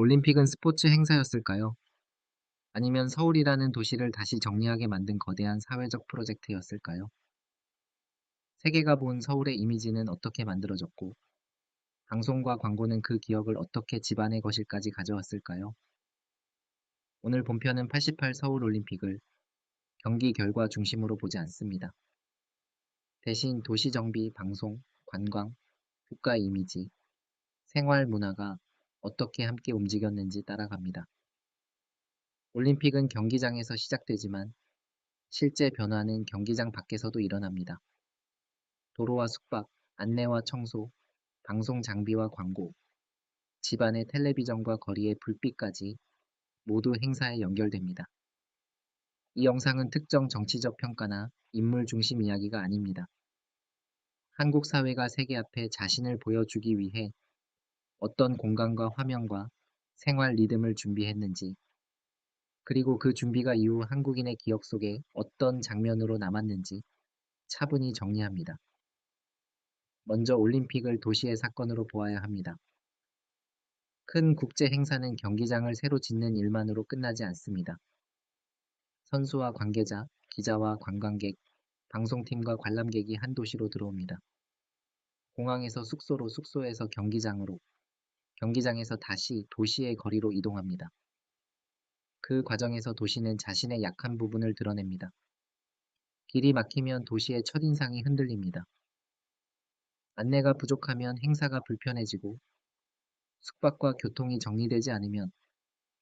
올림픽은 스포츠 행사였을까요? 아니면 서울이라는 도시를 다시 정리하게 만든 거대한 사회적 프로젝트였을까요? 세계가 본 서울의 이미지는 어떻게 만들어졌고, 방송과 광고는 그 기억을 어떻게 집안의 거실까지 가져왔을까요? 오늘 본편은 88 서울 올림픽을 경기 결과 중심으로 보지 않습니다. 대신 도시 정비, 방송, 관광, 국가 이미지, 생활 문화가 어떻게 함께 움직였는지 따라갑니다. 올림픽은 경기장에서 시작되지만 실제 변화는 경기장 밖에서도 일어납니다. 도로와 숙박, 안내와 청소, 방송 장비와 광고, 집안의 텔레비전과 거리의 불빛까지 모두 행사에 연결됩니다. 이 영상은 특정 정치적 평가나 인물 중심 이야기가 아닙니다. 한국 사회가 세계 앞에 자신을 보여주기 위해 어떤 공간과 화면과 생활 리듬을 준비했는지, 그리고 그 준비가 이후 한국인의 기억 속에 어떤 장면으로 남았는지 차분히 정리합니다. 먼저 올림픽을 도시의 사건으로 보아야 합니다. 큰 국제 행사는 경기장을 새로 짓는 일만으로 끝나지 않습니다. 선수와 관계자, 기자와 관광객, 방송팀과 관람객이 한 도시로 들어옵니다. 공항에서 숙소로, 숙소에서 경기장으로, 경기장에서 다시 도시의 거리로 이동합니다. 그 과정에서 도시는 자신의 약한 부분을 드러냅니다. 길이 막히면 도시의 첫인상이 흔들립니다. 안내가 부족하면 행사가 불편해지고, 숙박과 교통이 정리되지 않으면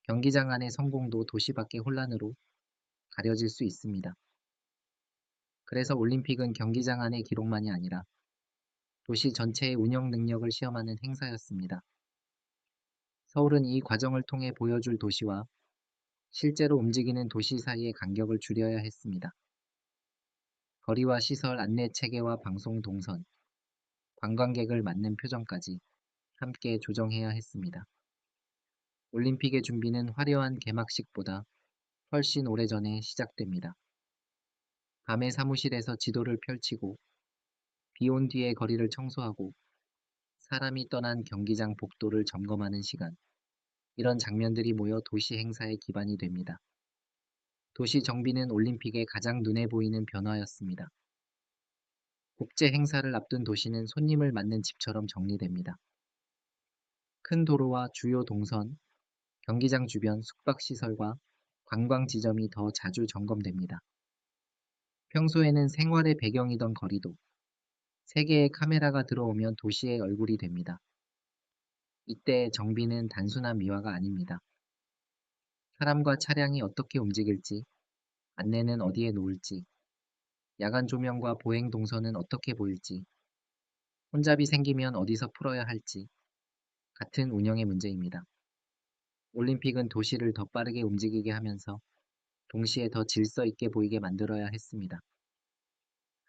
경기장 안의 성공도 도시 밖의 혼란으로 가려질 수 있습니다. 그래서 올림픽은 경기장 안의 기록만이 아니라 도시 전체의 운영 능력을 시험하는 행사였습니다. 서울은 이 과정을 통해 보여줄 도시와 실제로 움직이는 도시 사이의 간격을 줄여야 했습니다. 거리와 시설, 안내 체계와 방송 동선, 관광객을 맞는 표정까지 함께 조정해야 했습니다. 올림픽의 준비는 화려한 개막식보다 훨씬 오래전에 시작됩니다. 밤에 사무실에서 지도를 펼치고 비온 뒤에 거리를 청소하고 사람이 떠난 경기장 복도를 점검하는 시간. 이런 장면들이 모여 도시 행사의 기반이 됩니다. 도시 정비는 올림픽의 가장 눈에 보이는 변화였습니다. 국제 행사를 앞둔 도시는 손님을 맞는 집처럼 정리됩니다. 큰 도로와 주요 동선, 경기장 주변 숙박시설과 관광 지점이 더 자주 점검됩니다. 평소에는 생활의 배경이던 거리도 세계의 카메라가 들어오면 도시의 얼굴이 됩니다. 이때 정비는 단순한 미화가 아닙니다. 사람과 차량이 어떻게 움직일지, 안내는 어디에 놓을지, 야간 조명과 보행 동선은 어떻게 보일지, 혼잡이 생기면 어디서 풀어야 할지, 같은 운영의 문제입니다. 올림픽은 도시를 더 빠르게 움직이게 하면서 동시에 더 질서 있게 보이게 만들어야 했습니다.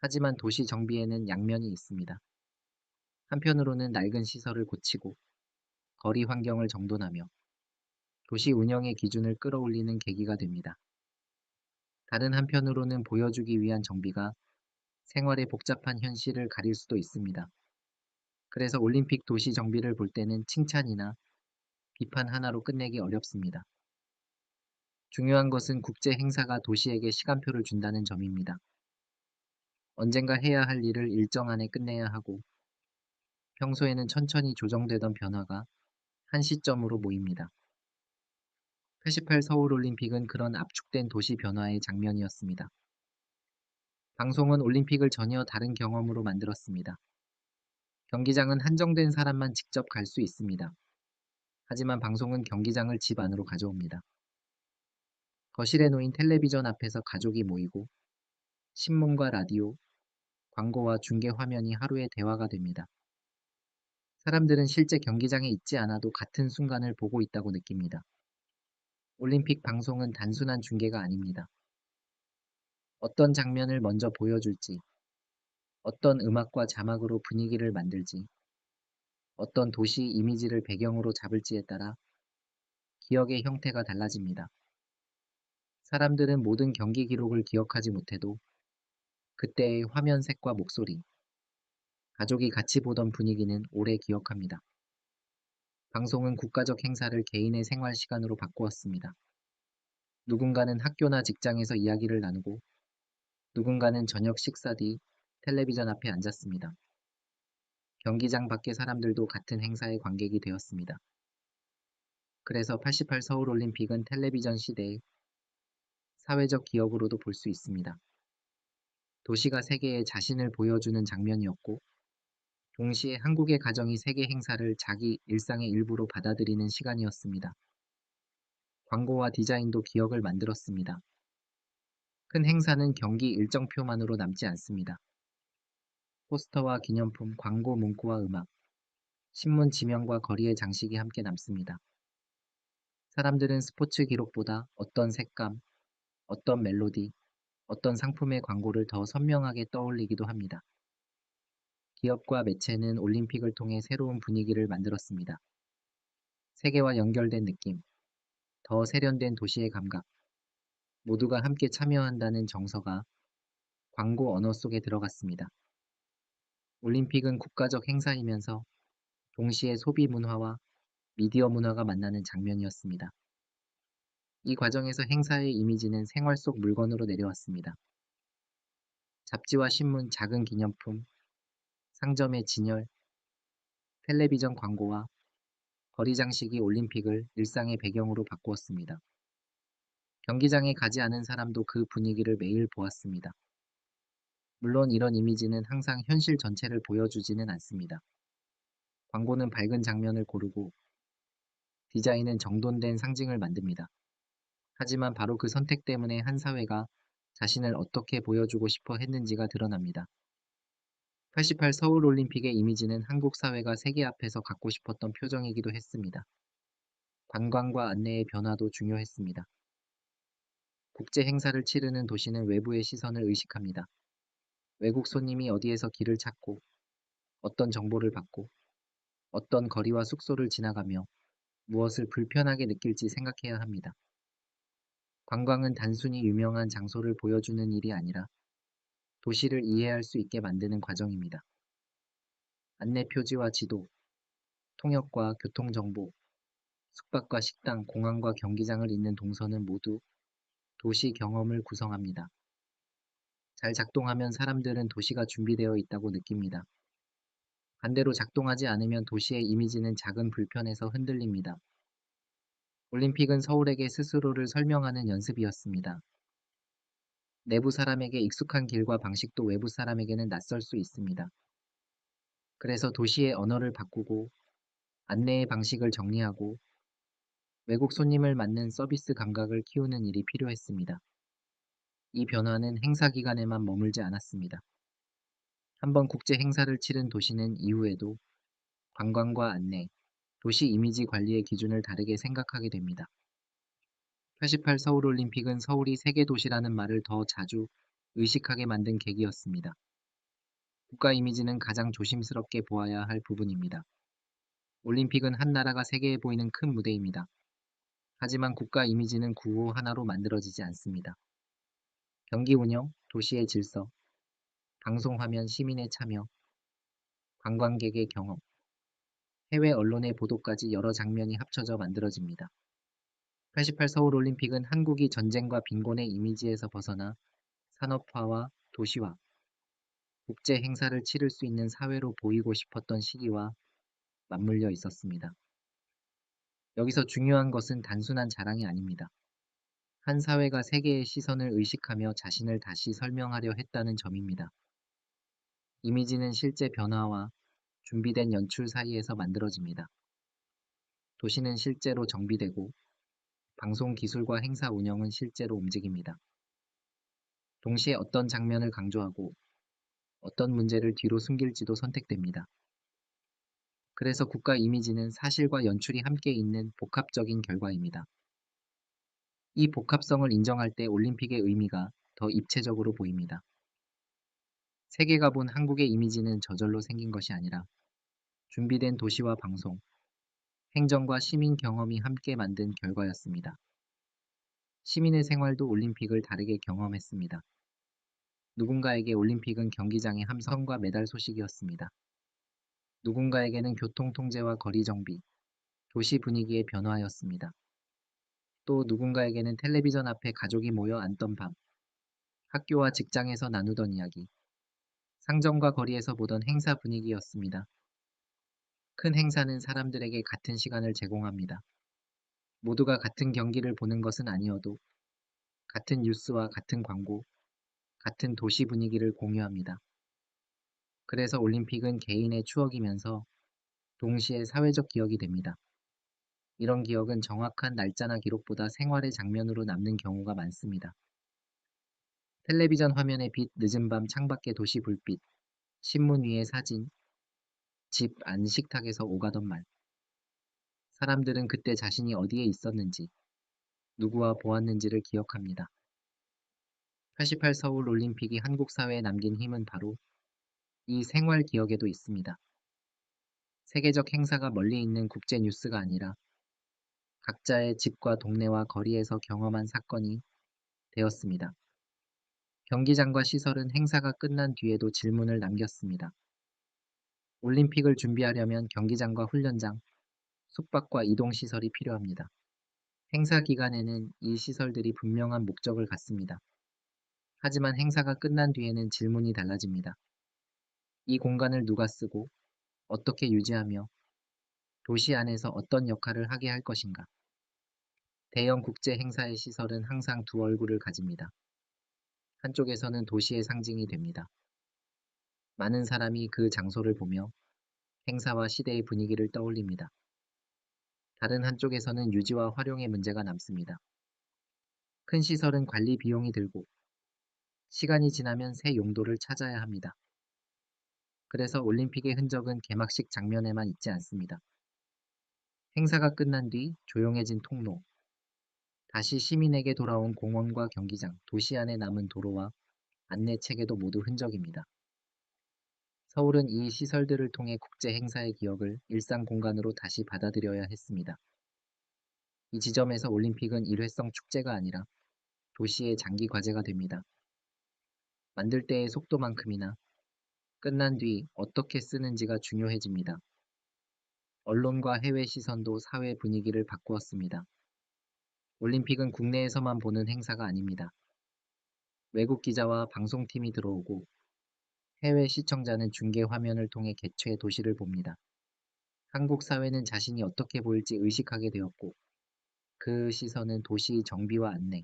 하지만 도시 정비에는 양면이 있습니다. 한편으로는 낡은 시설을 고치고 거리 환경을 정돈하며 도시 운영의 기준을 끌어올리는 계기가 됩니다. 다른 한편으로는 보여주기 위한 정비가 생활의 복잡한 현실을 가릴 수도 있습니다. 그래서 올림픽 도시 정비를 볼 때는 칭찬이나 비판 하나로 끝내기 어렵습니다. 중요한 것은 국제 행사가 도시에게 시간표를 준다는 점입니다. 언젠가 해야 할 일을 일정 안에 끝내야 하고 평소에는 천천히 조정되던 변화가 한 시점으로 모입니다. 88 서울올림픽은 그런 압축된 도시 변화의 장면이었습니다. 방송은 올림픽을 전혀 다른 경험으로 만들었습니다. 경기장은 한정된 사람만 직접 갈 수 있습니다. 하지만 방송은 경기장을 집 안으로 가져옵니다. 거실에 놓인 텔레비전 앞에서 가족이 모이고 신문과 라디오, 광고와 중계 화면이 하루의 대화가 됩니다. 사람들은 실제 경기장에 있지 않아도 같은 순간을 보고 있다고 느낍니다. 올림픽 방송은 단순한 중계가 아닙니다. 어떤 장면을 먼저 보여줄지, 어떤 음악과 자막으로 분위기를 만들지, 어떤 도시 이미지를 배경으로 잡을지에 따라 기억의 형태가 달라집니다. 사람들은 모든 경기 기록을 기억하지 못해도 그때의 화면 색과 목소리, 가족이 같이 보던 분위기는 오래 기억합니다. 방송은 국가적 행사를 개인의 생활 시간으로 바꾸었습니다. 누군가는 학교나 직장에서 이야기를 나누고 누군가는 저녁 식사 뒤 텔레비전 앞에 앉았습니다. 경기장 밖의 사람들도 같은 행사의 관객이 되었습니다. 그래서 88 서울올림픽은 텔레비전 시대의 사회적 기억으로도 볼 수 있습니다. 도시가 세계에 자신을 보여주는 장면이었고, 동시에 한국의 가정이 세계 행사를 자기 일상의 일부로 받아들이는 시간이었습니다. 광고와 디자인도 기억을 만들었습니다. 큰 행사는 경기 일정표만으로 남지 않습니다. 포스터와 기념품, 광고 문구와 음악, 신문 지명과 거리의 장식이 함께 남습니다. 사람들은 스포츠 기록보다 어떤 색감, 어떤 멜로디, 어떤 상품의 광고를 더 선명하게 떠올리기도 합니다. 기업과 매체는 올림픽을 통해 새로운 분위기를 만들었습니다. 세계와 연결된 느낌, 더 세련된 도시의 감각, 모두가 함께 참여한다는 정서가 광고 언어 속에 들어갔습니다. 올림픽은 국가적 행사이면서 동시에 소비 문화와 미디어 문화가 만나는 장면이었습니다. 이 과정에서 행사의 이미지는 생활 속 물건으로 내려왔습니다. 잡지와 신문, 작은 기념품, 상점의 진열, 텔레비전 광고와 거리 장식이 올림픽을 일상의 배경으로 바꾸었습니다. 경기장에 가지 않은 사람도 그 분위기를 매일 보았습니다. 물론 이런 이미지는 항상 현실 전체를 보여주지는 않습니다. 광고는 밝은 장면을 고르고 디자인은 정돈된 상징을 만듭니다. 하지만 바로 그 선택 때문에 한 사회가 자신을 어떻게 보여주고 싶어 했는지가 드러납니다. 88 서울올림픽의 이미지는 한국 사회가 세계 앞에서 갖고 싶었던 표정이기도 했습니다. 관광과 안내의 변화도 중요했습니다. 국제 행사를 치르는 도시는 외부의 시선을 의식합니다. 외국 손님이 어디에서 길을 찾고 어떤 정보를 받고 어떤 거리와 숙소를 지나가며 무엇을 불편하게 느낄지 생각해야 합니다. 관광은 단순히 유명한 장소를 보여주는 일이 아니라 도시를 이해할 수 있게 만드는 과정입니다. 안내 표지와 지도, 통역과 교통정보, 숙박과 식당, 공항과 경기장을 잇는 동선은 모두 도시 경험을 구성합니다. 잘 작동하면 사람들은 도시가 준비되어 있다고 느낍니다. 반대로 작동하지 않으면 도시의 이미지는 작은 불편에서 흔들립니다. 올림픽은 서울에게 스스로를 설명하는 연습이었습니다. 내부 사람에게 익숙한 길과 방식도 외부 사람에게는 낯설 수 있습니다. 그래서 도시의 언어를 바꾸고 안내의 방식을 정리하고 외국 손님을 맞는 서비스 감각을 키우는 일이 필요했습니다. 이 변화는 행사 기간에만 머물지 않았습니다. 한번 국제 행사를 치른 도시는 이후에도 관광과 안내, 도시 이미지 관리의 기준을 다르게 생각하게 됩니다. 88 서울올림픽은 서울이 세계 도시라는 말을 더 자주 의식하게 만든 계기였습니다. 국가 이미지는 가장 조심스럽게 보아야 할 부분입니다. 올림픽은 한 나라가 세계에 보이는 큰 무대입니다. 하지만 국가 이미지는 구호 하나로 만들어지지 않습니다. 경기 운영, 도시의 질서, 방송 화면 시민의 참여, 관광객의 경험, 해외 언론의 보도까지 여러 장면이 합쳐져 만들어집니다. 88 서울올림픽은 한국이 전쟁과 빈곤의 이미지에서 벗어나 산업화와 도시화, 국제 행사를 치를 수 있는 사회로 보이고 싶었던 시기와 맞물려 있었습니다. 여기서 중요한 것은 단순한 자랑이 아닙니다. 한 사회가 세계의 시선을 의식하며 자신을 다시 설명하려 했다는 점입니다. 이미지는 실제 변화와 준비된 연출 사이에서 만들어집니다. 도시는 실제로 정비되고 방송 기술과 행사 운영은 실제로 움직입니다. 동시에 어떤 장면을 강조하고 어떤 문제를 뒤로 숨길지도 선택됩니다. 그래서 국가 이미지는 사실과 연출이 함께 있는 복합적인 결과입니다. 이 복합성을 인정할 때 올림픽의 의미가 더 입체적으로 보입니다. 세계가 본 한국의 이미지는 저절로 생긴 것이 아니라 준비된 도시와 방송, 행정과 시민 경험이 함께 만든 결과였습니다. 시민의 생활도 올림픽을 다르게 경험했습니다. 누군가에게 올림픽은 경기장의 함성과 메달 소식이었습니다. 누군가에게는 교통 통제와 거리 정비, 도시 분위기의 변화였습니다. 또 누군가에게는 텔레비전 앞에 가족이 모여 앉던 밤, 학교와 직장에서 나누던 이야기, 상점과 거리에서 보던 행사 분위기였습니다. 큰 행사는 사람들에게 같은 시간을 제공합니다. 모두가 같은 경기를 보는 것은 아니어도 같은 뉴스와 같은 광고, 같은 도시 분위기를 공유합니다. 그래서 올림픽은 개인의 추억이면서 동시에 사회적 기억이 됩니다. 이런 기억은 정확한 날짜나 기록보다 생활의 장면으로 남는 경우가 많습니다. 텔레비전 화면의 빛, 늦은 밤 창밖의 도시 불빛, 신문 위의 사진, 집 안 식탁에서 오가던 말. 사람들은 그때 자신이 어디에 있었는지, 누구와 보았는지를 기억합니다. 88 서울 올림픽이 한국 사회에 남긴 힘은 바로 이 생활 기억에도 있습니다. 세계적 행사가 멀리 있는 국제 뉴스가 아니라 각자의 집과 동네와 거리에서 경험한 사건이 되었습니다. 경기장과 시설은 행사가 끝난 뒤에도 질문을 남겼습니다. 올림픽을 준비하려면 경기장과 훈련장, 숙박과 이동 시설이 필요합니다. 행사 기간에는 이 시설들이 분명한 목적을 갖습니다. 하지만 행사가 끝난 뒤에는 질문이 달라집니다. 이 공간을 누가 쓰고 어떻게 유지하며 도시 안에서 어떤 역할을 하게 할 것인가? 대형 국제 행사의 시설은 항상 두 얼굴을 가집니다. 한쪽에서는 도시의 상징이 됩니다. 많은 사람이 그 장소를 보며 행사와 시대의 분위기를 떠올립니다. 다른 한쪽에서는 유지와 활용의 문제가 남습니다. 큰 시설은 관리 비용이 들고 시간이 지나면 새 용도를 찾아야 합니다. 그래서 올림픽의 흔적은 개막식 장면에만 있지 않습니다. 행사가 끝난 뒤 조용해진 통로, 다시 시민에게 돌아온 공원과 경기장, 도시 안에 남은 도로와 안내 책에도 모두 흔적입니다. 서울은 이 시설들을 통해 국제 행사의 기억을 일상 공간으로 다시 받아들여야 했습니다. 이 지점에서 올림픽은 일회성 축제가 아니라 도시의 장기 과제가 됩니다. 만들 때의 속도만큼이나 끝난 뒤 어떻게 쓰는지가 중요해집니다. 언론과 해외 시선도 사회 분위기를 바꾸었습니다. 올림픽은 국내에서만 보는 행사가 아닙니다. 외국 기자와 방송팀이 들어오고 해외 시청자는 중계 화면을 통해 개최 도시를 봅니다. 한국 사회는 자신이 어떻게 보일지 의식하게 되었고 그 시선은 도시 정비와 안내,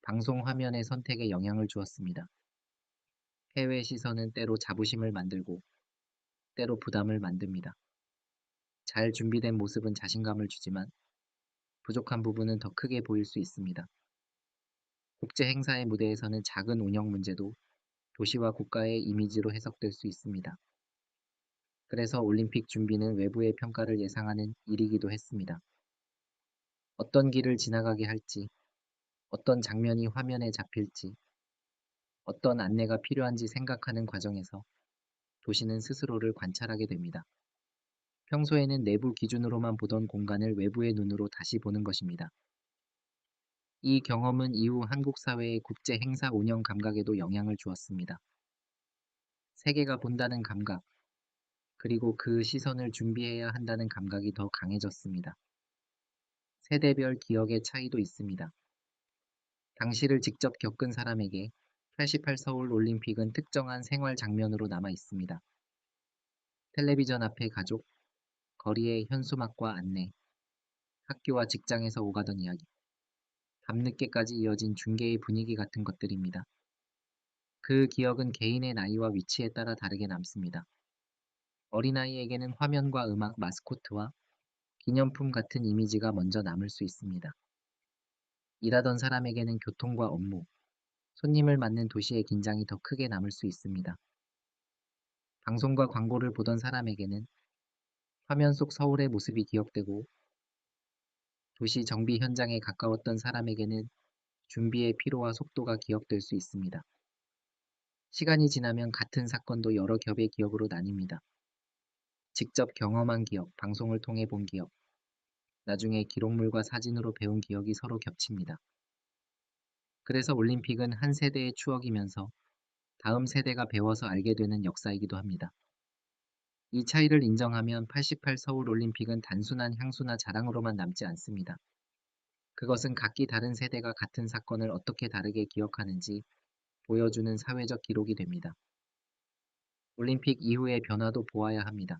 방송 화면의 선택에 영향을 주었습니다. 해외 시선은 때로 자부심을 만들고 때로 부담을 만듭니다. 잘 준비된 모습은 자신감을 주지만 부족한 부분은 더 크게 보일 수 있습니다. 국제 행사의 무대에서는 작은 운영 문제도 도시와 국가의 이미지로 해석될 수 있습니다. 그래서 올림픽 준비는 외부의 평가를 예상하는 일이기도 했습니다. 어떤 길을 지나가게 할지, 어떤 장면이 화면에 잡힐지, 어떤 안내가 필요한지 생각하는 과정에서 도시는 스스로를 관찰하게 됩니다. 평소에는 내부 기준으로만 보던 공간을 외부의 눈으로 다시 보는 것입니다. 이 경험은 이후 한국 사회의 국제 행사 운영 감각에도 영향을 주었습니다. 세계가 본다는 감각, 그리고 그 시선을 준비해야 한다는 감각이 더 강해졌습니다. 세대별 기억의 차이도 있습니다. 당시를 직접 겪은 사람에게 88 서울 올림픽은 특정한 생활 장면으로 남아 있습니다. 텔레비전 앞의 가족, 거리의 현수막과 안내, 학교와 직장에서 오가던 이야기, 밤늦게까지 이어진 중계의 분위기 같은 것들입니다. 그 기억은 개인의 나이와 위치에 따라 다르게 남습니다. 어린아이에게는 화면과 음악, 마스코트와 기념품 같은 이미지가 먼저 남을 수 있습니다. 일하던 사람에게는 교통과 업무, 손님을 맞는 도시의 긴장이 더 크게 남을 수 있습니다. 방송과 광고를 보던 사람에게는 화면 속 서울의 모습이 기억되고 도시 정비 현장에 가까웠던 사람에게는 준비의 피로와 속도가 기억될 수 있습니다. 시간이 지나면 같은 사건도 여러 겹의 기억으로 나뉩니다. 직접 경험한 기억, 방송을 통해 본 기억, 나중에 기록물과 사진으로 배운 기억이 서로 겹칩니다. 그래서 올림픽은 한 세대의 추억이면서 다음 세대가 배워서 알게 되는 역사이기도 합니다. 이 차이를 인정하면 88 서울 올림픽은 단순한 향수나 자랑으로만 남지 않습니다. 그것은 각기 다른 세대가 같은 사건을 어떻게 다르게 기억하는지 보여주는 사회적 기록이 됩니다. 올림픽 이후의 변화도 보아야 합니다.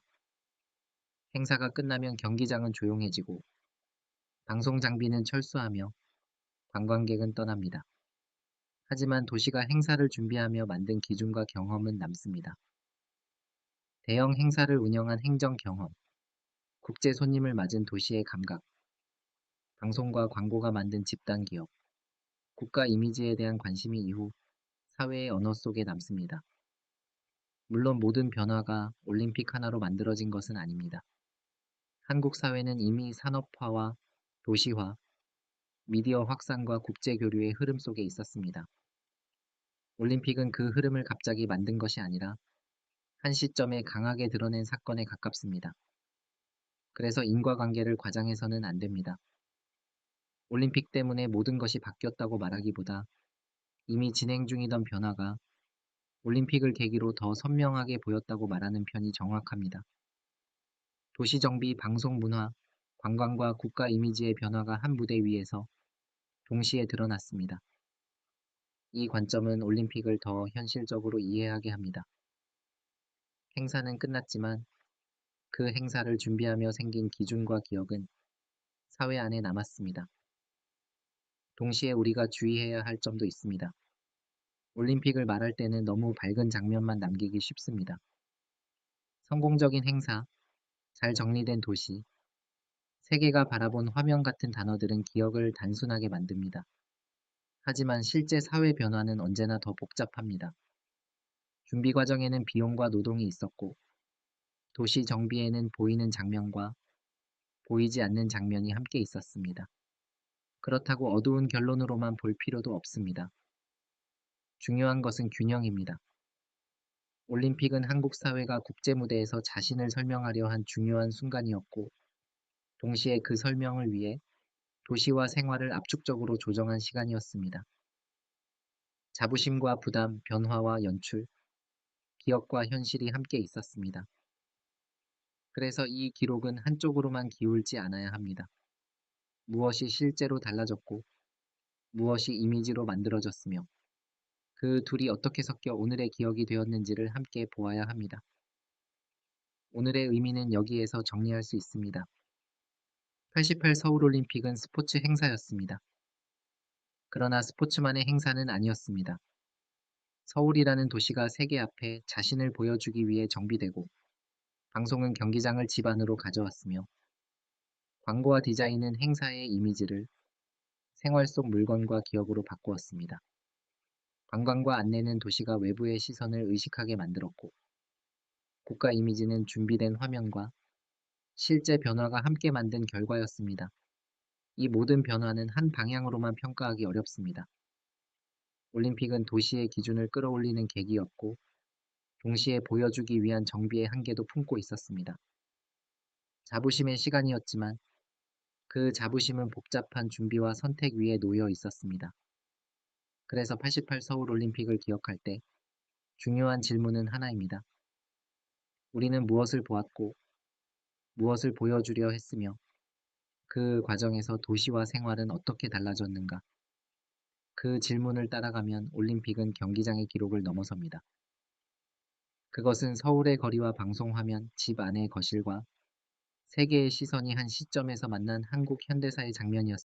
행사가 끝나면 경기장은 조용해지고 방송 장비는 철수하며 관광객은 떠납니다. 하지만 도시가 행사를 준비하며 만든 기준과 경험은 남습니다. 대형 행사를 운영한 행정 경험, 국제 손님을 맞은 도시의 감각, 방송과 광고가 만든 집단 기업, 국가 이미지에 대한 관심이 이후 사회의 언어 속에 남습니다. 물론 모든 변화가 올림픽 하나로 만들어진 것은 아닙니다. 한국 사회는 이미 산업화와 도시화, 미디어 확산과 국제 교류의 흐름 속에 있었습니다. 올림픽은 그 흐름을 갑자기 만든 것이 아니라 한 시점에 강하게 드러낸 사건에 가깝습니다. 그래서 인과관계를 과장해서는 안 됩니다. 올림픽 때문에 모든 것이 바뀌었다고 말하기보다 이미 진행 중이던 변화가 올림픽을 계기로 더 선명하게 보였다고 말하는 편이 정확합니다. 도시 정비, 방송 문화, 관광과 국가 이미지의 변화가 한 무대 위에서 동시에 드러났습니다. 이 관점은 올림픽을 더 현실적으로 이해하게 합니다. 행사는 끝났지만 그 행사를 준비하며 생긴 기준과 기억은 사회 안에 남았습니다. 동시에 우리가 주의해야 할 점도 있습니다. 올림픽을 말할 때는 너무 밝은 장면만 남기기 쉽습니다. 성공적인 행사, 잘 정리된 도시, 세계가 바라본 화면 같은 단어들은 기억을 단순하게 만듭니다. 하지만 실제 사회 변화는 언제나 더 복잡합니다. 준비 과정에는 비용과 노동이 있었고, 도시 정비에는 보이는 장면과 보이지 않는 장면이 함께 있었습니다. 그렇다고 어두운 결론으로만 볼 필요도 없습니다. 중요한 것은 균형입니다. 올림픽은 한국 사회가 국제 무대에서 자신을 설명하려 한 중요한 순간이었고, 동시에 그 설명을 위해 도시와 생활을 압축적으로 조정한 시간이었습니다. 자부심과 부담, 변화와 연출, 기억과 현실이 함께 있었습니다. 그래서 이 기록은 한쪽으로만 기울지 않아야 합니다. 무엇이 실제로 달라졌고, 무엇이 이미지로 만들어졌으며, 그 둘이 어떻게 섞여 오늘의 기억이 되었는지를 함께 보아야 합니다. 오늘의 의미는 여기에서 정리할 수 있습니다. 88 서울올림픽은 스포츠 행사였습니다. 그러나 스포츠만의 행사는 아니었습니다. 서울이라는 도시가 세계 앞에 자신을 보여주기 위해 정비되고, 방송은 경기장을 집 안으로 가져왔으며, 광고와 디자인은 행사의 이미지를 생활 속 물건과 기억으로 바꾸었습니다. 관광과 안내는 도시가 외부의 시선을 의식하게 만들었고, 국가 이미지는 준비된 화면과 실제 변화가 함께 만든 결과였습니다. 이 모든 변화는 한 방향으로만 평가하기 어렵습니다. 올림픽은 도시의 기준을 끌어올리는 계기였고, 동시에 보여주기 위한 정비의 한계도 품고 있었습니다. 자부심의 시간이었지만 그 자부심은 복잡한 준비와 선택 위에 놓여 있었습니다. 그래서 88 서울 올림픽을 기억할 때 중요한 질문은 하나입니다. 우리는 무엇을 보았고 무엇을 보여주려 했으며 그 과정에서 도시와 생활은 어떻게 달라졌는가? 그 질문을 따라가면 올림픽은 경기장의 기록을 넘어섭니다. 그것은 서울의 거리와 방송 화면, 집 안의 거실과 세계의 시선이 한 시점에서 만난 한국 현대사의 장면이었습니다.